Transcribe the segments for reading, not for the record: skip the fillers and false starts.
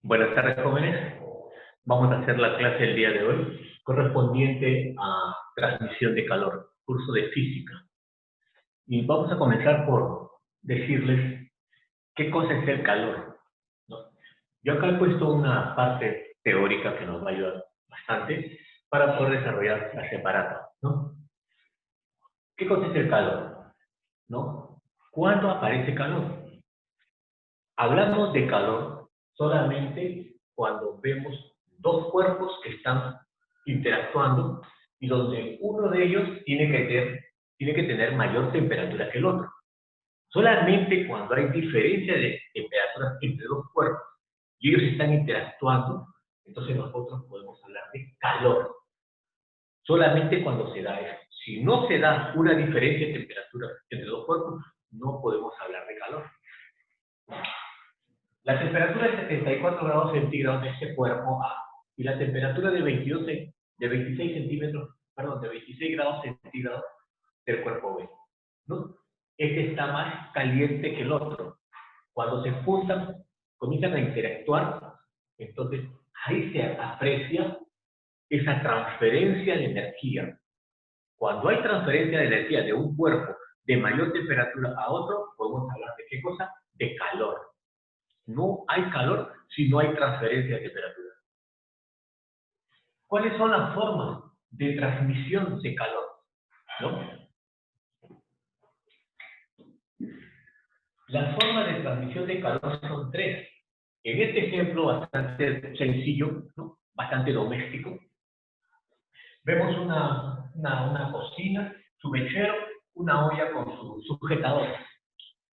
Buenas tardes, jóvenes. Vamos a hacer la clase el día de hoy correspondiente a transmisión de calor, curso de física. Y vamos a comenzar por decirles qué cosa es el calor, ¿no? Yo acá he puesto una parte teórica que nos va a ayudar bastante para poder desarrollar la separata, ¿no? ¿Qué cosa es el calor? ¿No? ¿Cuándo aparece calor? Hablamos de calor solamente cuando vemos dos cuerpos que están interactuando y donde uno de ellos tiene que tener mayor temperatura que el otro. Solamente cuando hay diferencia de temperaturas entre dos cuerpos y ellos están interactuando, entonces nosotros podemos hablar de calor. Solamente cuando se da eso. Si no se da una diferencia de temperatura entre dos cuerpos, no podemos hablar de calor. La temperatura es 74 grados centígrados de este cuerpo A y la temperatura de 26 grados centígrados del cuerpo B, ¿no? Este está más caliente que el otro. Cuando se juntan, comienzan a interactuar, entonces ahí se aprecia esa transferencia de energía. Cuando hay transferencia de energía de un cuerpo de mayor temperatura a otro, podemos hablar de ¿qué cosa? De calor. No hay calor si no hay transferencia de temperatura. ¿Cuáles son las formas de transmisión de calor? ¿No? Las formas de transmisión de calor son tres. En este ejemplo bastante sencillo, ¿no? Bastante doméstico, vemos una cocina, su mechero, una olla con su sujetador,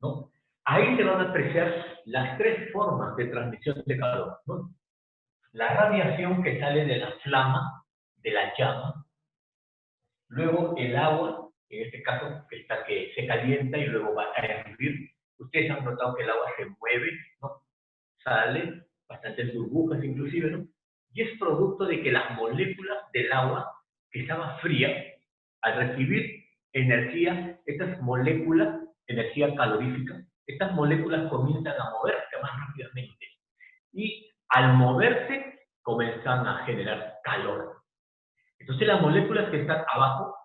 ¿no? Ahí se van a apreciar las tres formas de transmisión de calor, ¿no? La radiación que sale de la flama, de la llama, luego el agua, en este caso, que se calienta y luego va a hervir. Ustedes han notado que el agua se mueve, ¿no? Sale, bastantes burbujas inclusive, ¿no? Y es producto de que las moléculas del agua, que estaba fría, al recibir energía, estas moléculas, energía calorífica, estas moléculas comienzan a moverse más rápidamente. Y al moverse, comienzan a generar calor. Entonces las moléculas que están abajo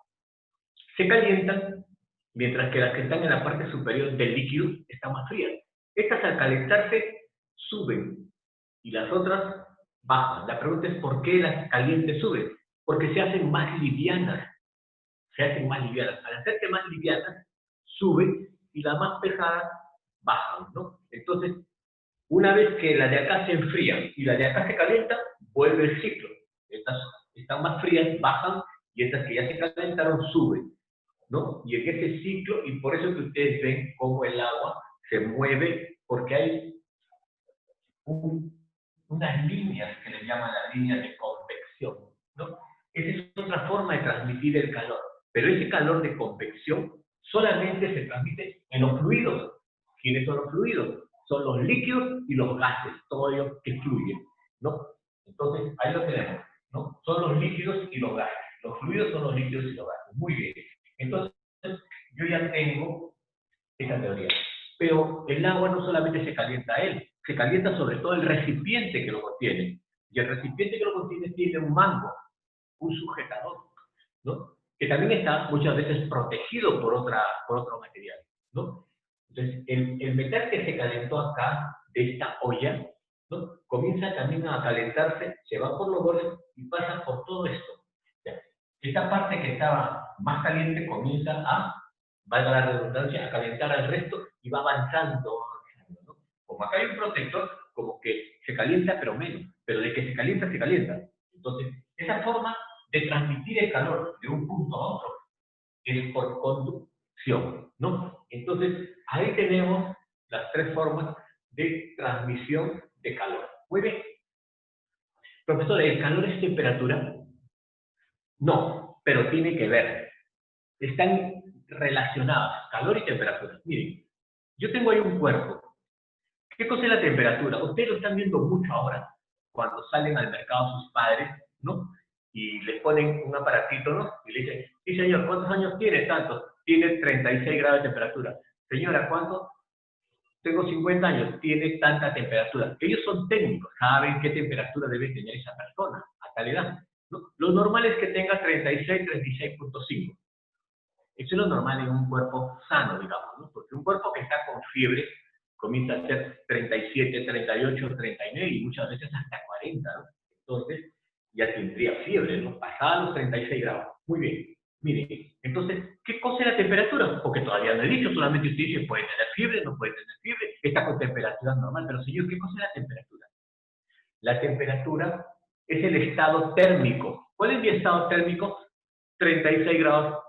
se calientan, mientras que las que están en la parte superior del líquido están más frías. Estas al calentarse suben y las otras bajan. La pregunta es ¿por qué las calientes suben? Porque se hacen más livianas. Se hacen más livianas. Al hacerse más livianas, suben y las más pesadas bajan, ¿no? Entonces, una vez que la de acá se enfría y la de acá se calienta, vuelve el ciclo. Estas están más frías, bajan, y estas que ya se calentaron suben, ¿no? Y en ese ciclo, y por eso que ustedes ven cómo el agua se mueve, porque hay unas líneas que le llaman las líneas de convección, ¿no? Esa es otra forma de transmitir el calor, pero ese calor de convección solamente se transmite en los fluidos. ¿Quiénes son los fluidos? Son los líquidos y los gases, todo ello que fluye, ¿no? Entonces, ahí lo tenemos, ¿no? Son los líquidos y los gases. Los fluidos son los líquidos y los gases. Muy bien. Entonces, yo ya tengo esa teoría. Pero el agua no solamente se calienta a él, se calienta sobre todo el recipiente que lo contiene. Y el recipiente que lo contiene tiene un mango, un sujetador, ¿no? Que también está muchas veces protegido por otro material, ¿no? Entonces, el metal que se calentó acá, de esta olla, ¿no? Comienza también a calentarse, se va por los bordes y pasa por todo esto. Esta parte que estaba más caliente comienza a, valga la redundancia, a calentar al resto y va avanzando, ¿no? Como acá hay un protector, como que se calienta pero menos, pero de que se calienta, se calienta. Entonces, esa forma de transmitir el calor de un punto a otro es por conducción, ¿no? Entonces, ahí tenemos las tres formas de transmisión de calor. Muy bien. Profesor, ¿el calor es temperatura? No, pero tiene que ver. Están relacionadas, calor y temperatura. Miren, yo tengo ahí un cuerpo. ¿Qué cosa es la temperatura? Ustedes lo están viendo mucho ahora, cuando salen al mercado sus padres, ¿no? Y les ponen un aparatito, ¿no? Y le dicen, sí señor, ¿cuántos años tiene? Tanto. Tiene 36 grados de temperatura. Señora, ¿cuánto? tengo 50 años, tiene tanta temperatura. Ellos son técnicos, saben qué temperatura debe tener esa persona a tal edad, ¿no? Lo normal es que tenga 36, 36.5. Eso es lo normal en un cuerpo sano, digamos, ¿no? Porque un cuerpo que está con fiebre comienza a ser 37, 38, 39 y muchas veces hasta 40, ¿no? Entonces, ya tendría fiebre, ¿no? Pasada los 36 grados. Muy bien. Mire, entonces, ¿qué cosa es la temperatura? Porque todavía no he dicho, solamente usted dice, puede tener fiebre, no puede tener fiebre, está con temperatura normal. Pero señor, ¿qué cosa es la temperatura? La temperatura es el estado térmico. ¿Cuál es mi estado térmico? 36 grados.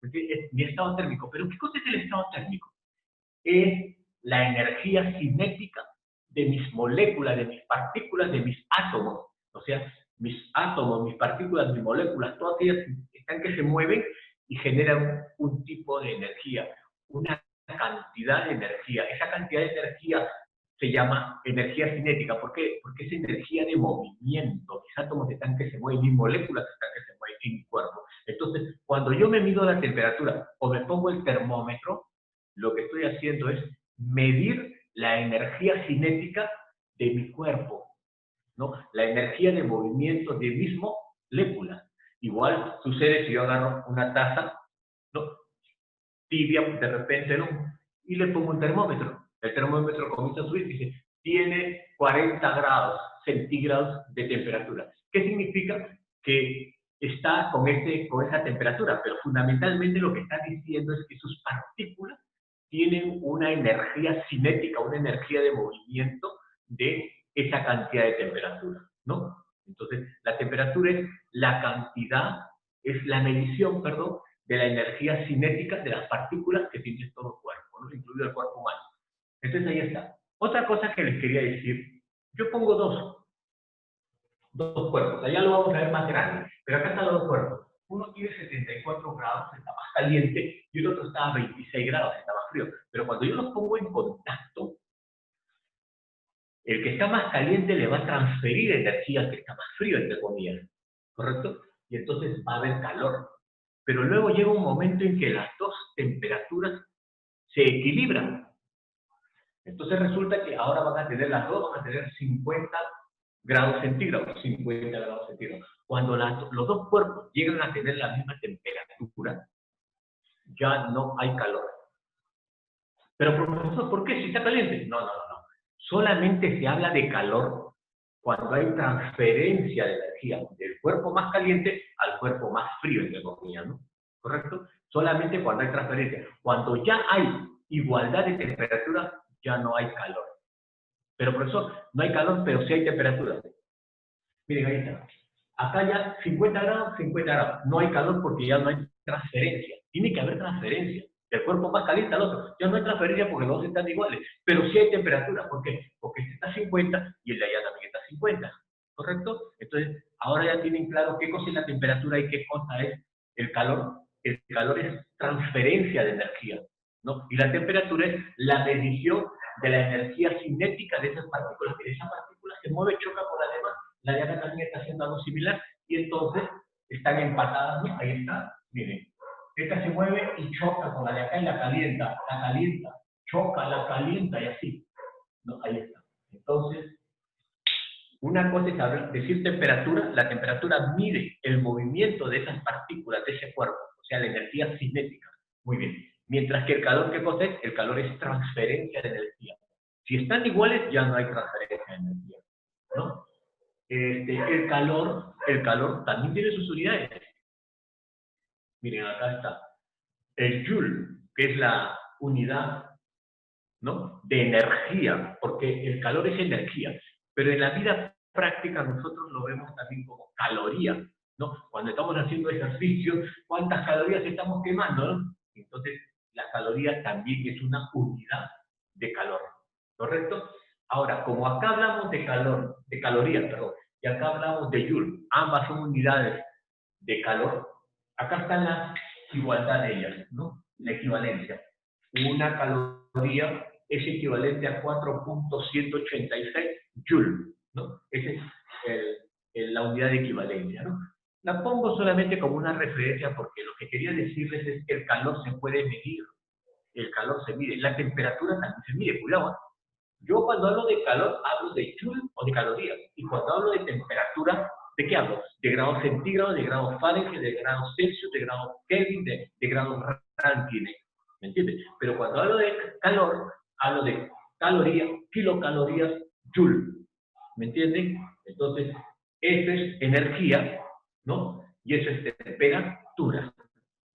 Es mi estado térmico. ¿Pero qué cosa es el estado térmico? Es la energía cinética de mis moléculas, de mis partículas, de mis átomos. O sea, mis átomos, mis partículas, mis moléculas, todas ellas están que se mueven y generan un tipo de energía, una cantidad de energía. Esa cantidad de energía se llama energía cinética. ¿Por qué? Porque es energía de movimiento. Mis átomos están que se mueven, mis moléculas están que se mueven en mi cuerpo. Entonces, cuando yo me mido la temperatura o me pongo el termómetro, lo que estoy haciendo es medir la energía cinética de mi cuerpo, ¿no? La energía de movimiento de mis moléculas. Igual sucede si yo agarro una taza, ¿no? Tibia de repente, ¿no? Y le pongo un termómetro. El termómetro comienza a subir y dice, tiene 40 grados centígrados de temperatura. ¿Qué significa? Que está con esa temperatura, pero fundamentalmente lo que está diciendo es que sus partículas tienen una energía cinética, una energía de movimiento de esa cantidad de temperatura, ¿no? Entonces, la temperatura es la cantidad, es la medición, perdón, de la energía cinética de las partículas que tiene todo el cuerpo, ¿no? Incluido el cuerpo humano. Entonces, ahí está. Otra cosa que les quería decir, yo pongo dos cuerpos, allá lo vamos a ver más grande, pero acá están los dos cuerpos. Uno tiene 74 grados, está más caliente, y el otro está a 26 grados, está más frío. Pero cuando yo los pongo en contacto, el que está más caliente le va a transferir energía al que está más frío, entre comillas, ¿correcto? Y entonces va a haber calor. Pero luego llega un momento en que las dos temperaturas se equilibran. Entonces resulta que ahora van a tener las dos, van a tener 50 grados centígrados, 50 grados centígrados. Cuando los dos cuerpos llegan a tener la misma temperatura, ya no hay calor. Pero profesor, ¿por qué? Si está caliente. No. Solamente se habla de calor cuando hay transferencia de energía del cuerpo más caliente al cuerpo más frío, entre comillas, ¿no? ¿Correcto? Solamente cuando hay transferencia. Cuando ya hay igualdad de temperatura, ya no hay calor. Pero profesor, no hay calor, pero sí hay temperatura. Miren, ahí está. Acá ya 50 grados, 50 grados. No hay calor porque ya no hay transferencia. Tiene que haber transferencia. El cuerpo más caliente al otro. Ya no hay transferencia porque los dos están iguales. Pero sí hay temperatura. ¿Por qué? Porque este está a 50 y el de allá también está a 50. ¿Correcto? Entonces, ahora ya tienen claro qué cosa es la temperatura y qué cosa es el calor. El calor es transferencia de energía, ¿no? Y la temperatura es la medición de la energía cinética de esas partículas. Que esa partícula se mueve, choca con la demás. La de acá también está haciendo algo similar y entonces están empatadas, ¿no? Ahí está, miren. Esta se mueve y choca con la de acá y la calienta, choca, la calienta y así. ¿No? Ahí está. Entonces, una cosa es decir temperatura, la temperatura mide el movimiento de esas partículas de ese cuerpo, o sea, la energía cinética. Muy bien. Mientras que el calor, ¿qué cosa es? El calor es transferencia de energía. Si están iguales, ya no hay transferencia de energía, ¿no? El calor también tiene sus unidades. Miren, acá está. El Joule, que es la unidad, ¿no?, de energía, porque el calor es energía. Pero en la vida práctica nosotros lo vemos también como caloría, ¿no? Cuando estamos haciendo ejercicio, ¿cuántas calorías estamos quemando, no? Entonces, la caloría también es una unidad de calor, ¿correcto? Ahora, como acá hablamos de calor, de calorías, perdón, y acá hablamos de Joule, ambas son unidades de calor, acá está la igualdad de ellas, ¿no? La equivalencia. Una caloría es equivalente a 4.186 Joule, ¿no? Esa es la unidad de equivalencia, ¿no? La pongo solamente como una referencia porque lo que quería decirles es que el calor se puede medir. el calor se mide, la temperatura también se mide, cuidado. Yo cuando hablo de calor, hablo de joule o de calorías. Y cuando hablo de temperatura, ¿de qué hablo? De grados centígrados, de grados Fahrenheit, de grados Celsius, de grados Kelvin, de grados Rankine. ¿Me entiendes? Pero cuando hablo de calor, hablo de calorías, kilocalorías, joule. ¿Me entienden? Entonces, esto es energía, ¿no? Y eso es temperatura.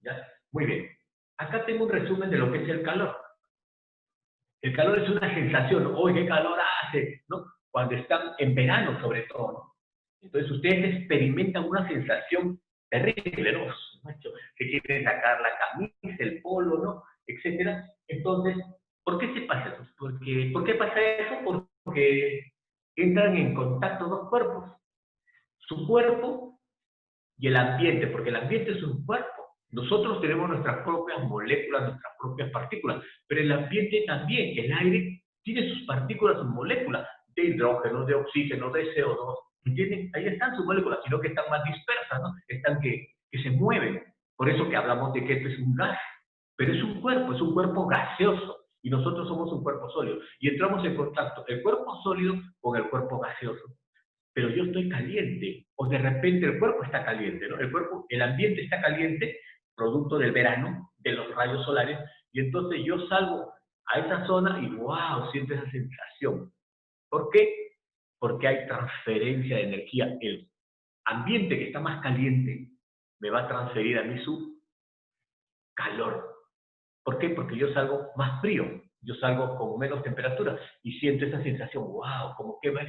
¿Ya? Muy bien. Acá tengo un resumen de lo que es el calor. El calor es una sensación. ¡Uy, qué calor hace! ¿No? Cuando están en verano, sobre todo, ¿no? Entonces, ustedes experimentan una sensación terrible, ¿no? Que quieren sacar la camisa, el polo, ¿no? Etcétera. Entonces, ¿por qué se pasa eso? ¿Por qué pasa eso? Porque entran en contacto dos cuerpos. Su cuerpo y el ambiente, porque el ambiente es un cuerpo. Nosotros tenemos nuestras propias moléculas, nuestras propias partículas, pero el ambiente también, el aire, tiene sus partículas, sus moléculas, de hidrógeno, de oxígeno, de CO2, ¿entienden? Ahí están sus moléculas, sino que están más dispersas, ¿no? Están que se mueven. Por eso que hablamos de que esto es un gas, pero es un cuerpo gaseoso, y nosotros somos un cuerpo sólido, y entramos en contacto el cuerpo sólido con el cuerpo gaseoso. Pero yo estoy caliente, o de repente el cuerpo está caliente, ¿no? El ambiente está caliente, producto del verano, de los rayos solares, y entonces yo salgo a esa zona y wow, siento esa sensación. ¿Por qué? Porque hay transferencia de energía. El ambiente que está más caliente me va a transferir a mí su calor. ¿Por qué? Porque yo salgo más frío, yo salgo con menos temperatura y siento esa sensación, wow, como que ¿me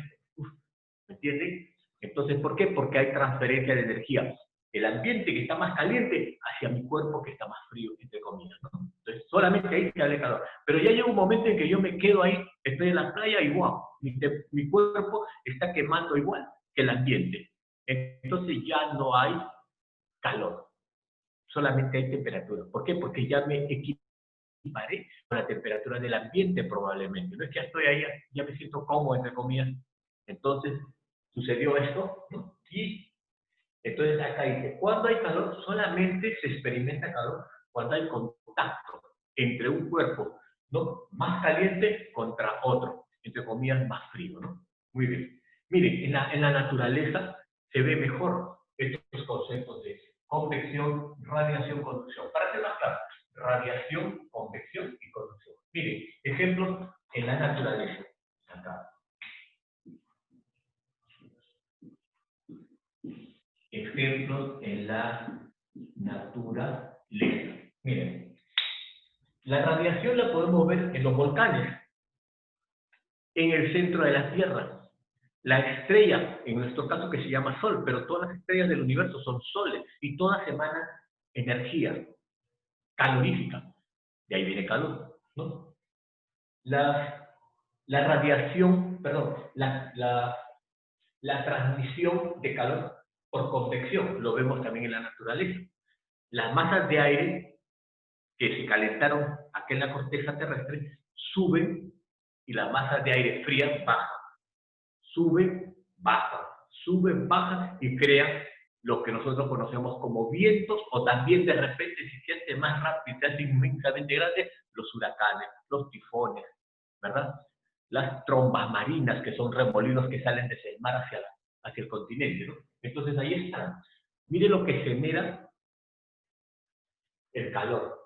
entienden? Entonces, ¿por qué? Porque hay transferencia de energía. El ambiente que está más caliente hacia mi cuerpo que está más frío, entre comillas, ¿no? Entonces, solamente ahí se habla calor. Pero ya llega un momento en que yo me quedo ahí, estoy en la playa y wow, mi cuerpo está quemando igual que el ambiente. Entonces ya no hay calor, solamente hay temperatura. ¿Por qué? Porque ya me equiparé con la temperatura del ambiente probablemente. No es que ya estoy ahí, ya me siento cómodo, entre comillas. Entonces, sucedió esto, ¿no? Y entonces acá dice, cuando hay calor, solamente se experimenta calor cuando hay contacto entre un cuerpo, ¿no? Más caliente contra otro, entre comillas, más frío, ¿no? Muy bien. Miren, en la naturaleza se ve mejor estos conceptos de convección, radiación, conducción. Para ser más claro, radiación, convección y conducción. Miren, ejemplos en la naturaleza. Acá. Ejemplos en la naturaleza. Miren, la radiación la podemos ver en los volcanes, en el centro de la Tierra. La estrella, en nuestro caso que se llama Sol, pero todas las estrellas del universo son soles y todas emanan energía calorífica. De ahí viene calor, ¿no? La radiación, perdón, la transmisión de calor por convección, lo vemos también en la naturaleza. Las masas de aire que se calentaron aquí en la corteza terrestre suben y las masas de aire frías bajan. Suben, bajan y crean lo que nosotros conocemos como vientos, o también de repente si se hace más rápido, se hace inmensamente grande, los huracanes, los tifones, ¿verdad? Las trombas marinas, que son remolinos que salen desde el mar hacia el continente, ¿no? Entonces ahí están. Mire lo que genera el calor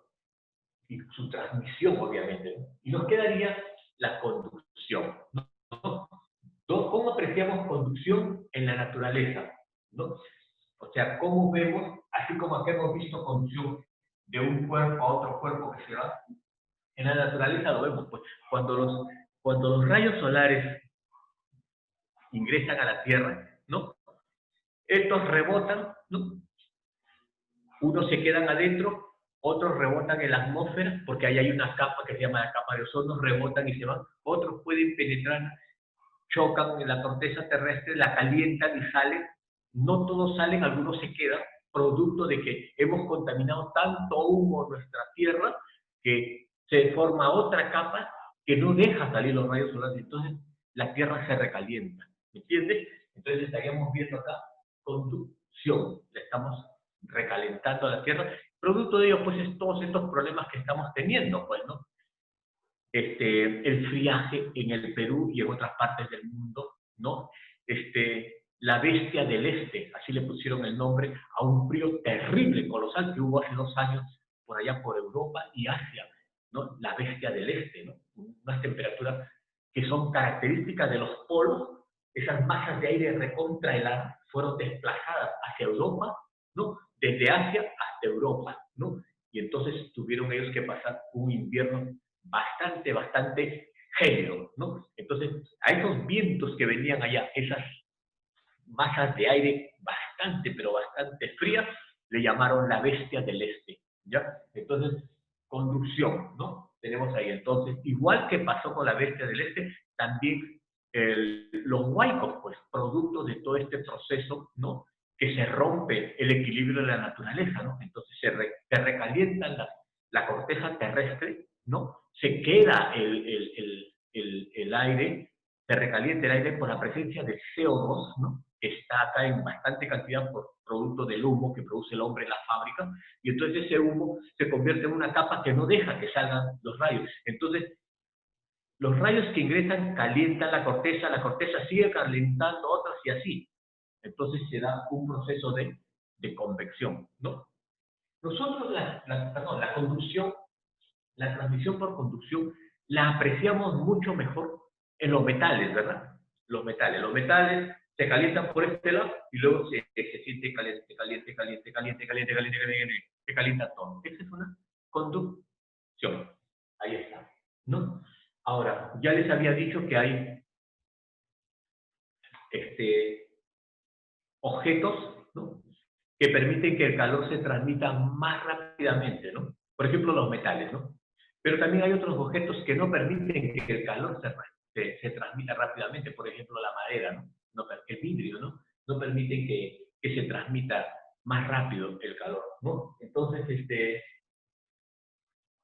y su transmisión, obviamente, ¿no? Y nos quedaría la conducción, ¿no? ¿Cómo apreciamos conducción en la naturaleza? ¿No? O sea, ¿cómo vemos, así como aquí hemos visto conducción de un cuerpo a otro cuerpo que se va? En la naturaleza lo vemos, pues, cuando los rayos solares ingresan a la Tierra, ¿no? Estos rebotan, ¿no? Unos se quedan adentro, otros rebotan en la atmósfera, porque ahí hay una capa que se llama la capa de ozono, rebotan y se van. Otros pueden penetrar, chocan en la corteza terrestre, la calientan y salen. No todos salen, algunos se quedan, producto de que hemos contaminado tanto humo en nuestra Tierra que se forma otra capa que no deja salir los rayos solares. Entonces la Tierra se recalienta. ¿Me entiendes? Entonces estaríamos viendo acá conducción. Le estamos recalentando a la Tierra, Producto de ello, pues, es todos estos problemas que estamos teniendo, pues, ¿no? El friaje en el Perú y en otras partes del mundo, ¿no? La bestia del este, así le pusieron el nombre a un frío terrible, colosal, que hubo hace 2 años por allá por Europa y Asia, ¿no? La bestia del este, ¿no? Unas temperaturas que son características de los polos, esas masas de aire recontraheladas fueron desplazadas hacia Europa, ¿no? Desde Asia hasta Europa, ¿no? Y entonces tuvieron ellos que pasar un invierno bastante gélido, ¿no? Entonces, a esos vientos que venían allá, esas masas de aire pero bastante frías, le llamaron la bestia del este, ¿ya? Entonces, conducción, ¿no? Tenemos ahí, entonces, igual que pasó con la bestia del este, también los huaicos, pues, producto de todo este proceso, ¿no? Que se rompe el equilibrio de la naturaleza, ¿no? Entonces, se recalienta la corteza terrestre, ¿no? Se queda el aire, se recalienta el aire por la presencia de CO2, ¿no? Que está acá en bastante cantidad por producto del humo que produce el hombre en la fábrica, y entonces ese humo se convierte en una capa que no deja que salgan los rayos. Entonces, los rayos que ingresan calientan la corteza sigue calentando otras y así. Entonces se da un proceso de convección, ¿no? Nosotros la conducción, la transmisión por conducción, la apreciamos mucho mejor en los metales, ¿verdad? Los metales se calientan por este lado y luego se siente caliente, se calienta todo. Esa es una conducción. Ahí está, ¿no? Ahora, ya les había dicho que hay objetos, ¿no? Que permiten que el calor se transmita más rápidamente, ¿no? Por ejemplo, los metales, ¿no? Pero también hay otros objetos que no permiten que el calor se transmita rápidamente, por ejemplo, la madera, ¿no? El vidrio, ¿no? No permiten que se transmita más rápido el calor, ¿no? Entonces,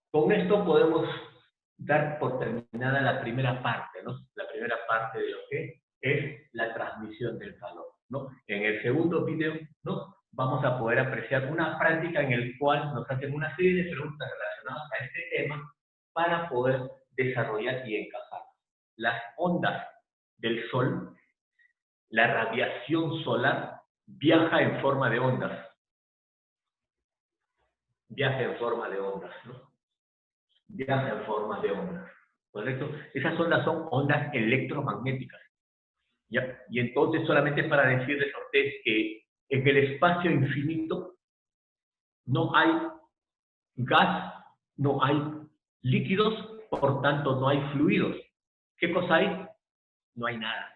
con esto podemos dar por terminada la primera parte, ¿no? La primera parte de lo que es la transmisión del calor, ¿no? En el segundo video, ¿no? Vamos a poder apreciar una práctica en el cual nos hacen una serie de preguntas relacionadas a este tema para poder desarrollar y encajar. Las ondas del sol, la radiación solar viaja en forma de ondas. Viaja en forma de ondas, ¿no? Viaja en forma de ondas, ¿correcto? Esas ondas son ondas electromagnéticas, ¿ya? Y entonces solamente para decirles a ustedes que en el espacio infinito no hay gas, no hay líquidos, por tanto no hay fluidos. ¿Qué cosa hay? No hay nada,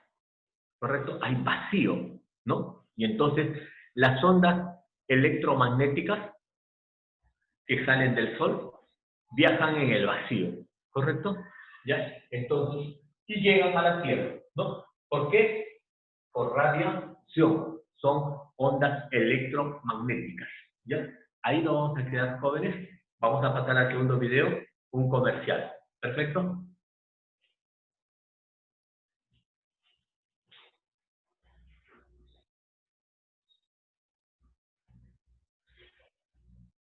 ¿correcto? Hay vacío, ¿no? Y entonces las ondas electromagnéticas que salen del Sol viajan en el vacío, ¿correcto? ¿Ya? Entonces, y llegan a la Tierra, ¿no? ¿Por qué? Por radiación. Son ondas electromagnéticas, ¿ya? Ahí nos vamos a quedar, jóvenes. Vamos a pasar al segundo video, un comercial. ¿Perfecto?